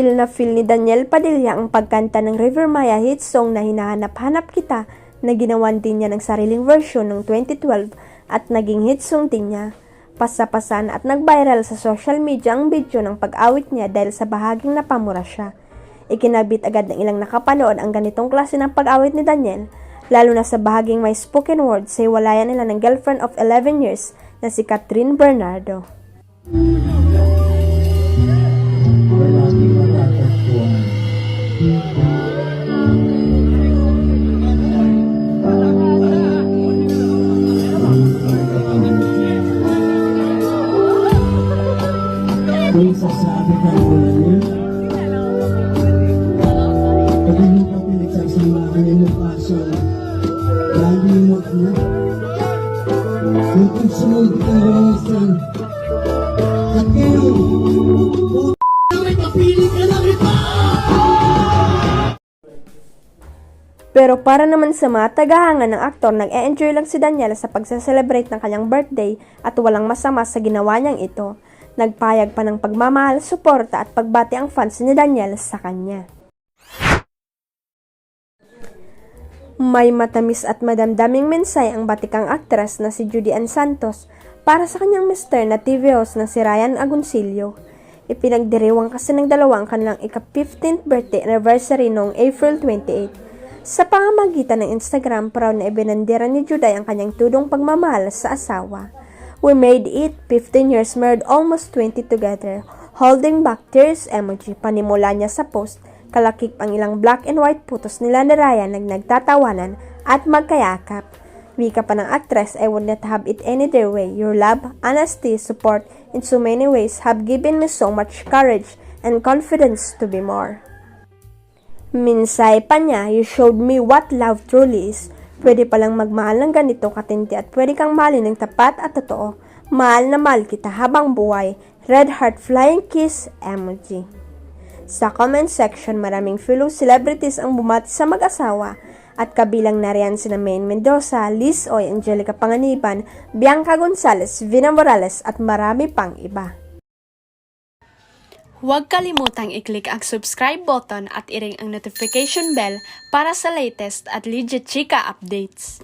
na feel ni Daniel Padilla ang pagkanta ng River Maya hit song na Hinahanap-Hanap Kita na ginawan din niya ng sariling version noong 2012 at naging hit song din niya. Pasapasan at nag-viral sa social media ang video ng pag-awit niya dahil sa bahaging napamura siya. Ikinabit agad ng ilang nakapanood ang ganitong klase ng pag-awit ni Daniel, lalo na sa bahaging may spoken word sa hiwalayan nila ng girlfriend of 11 years na si Catherine Bernardo. May sasabi ka mula niya. Pag hindi ka pinagsasamahan ng kaso, lagi mo na. Kung susunod ka sa Katero, may papili ka na rin pa! Pero para naman sa mga tagahangan ng aktor, nag-e-enjoy lang si Daniel sa pagsa-celebrate ng kanyang birthday at walang masama sa ginawa niyang ito. Nagpayag pa ng pagmamahal, suporta at pagbati ang fans ni Daniel sa kanya. May matamis at madamdaming mensahe ang batikang aktres na si Judy Ann Santos para sa kanyang mister na TV host na si Ryan Agoncillo. Ipinagdiriwang kasi ng dalawa ang kanilang ika-15th birthday anniversary noong April 28. Sa pamamagitan ng Instagram, proud na ibinandera ni Juday ang kanyang tudong pagmamahal sa asawa. We made it 15 years married, almost 20 together. Holding back tears emoji. Panimula niya sa post. Kalakip ang ilang black and white photos nila ni Ryan nagtatawanan at magkayakap. Wika pa ng actress, I would not have it any other way. Your love, honesty, support in so many ways have given me so much courage and confidence to be more. Minsay pa niya, you showed me what love truly is. Pwede palang magmahal ng ganito katindi at pwede kang mahalin ng tapat at totoo. Mahal na mahal kita habang buhay. Red heart flying kiss emoji. Sa comment section, maraming fellow celebrities ang bumati sa mag-asawa at kabilang na riyan sina Maine Mendoza, Liz Oy, Angelica Panganiban, Bianca Gonzalez, Vina Morales at marami pang iba. Huwag kalimutang i-click ang subscribe button at i-ring ang notification bell para sa latest at legit chika updates.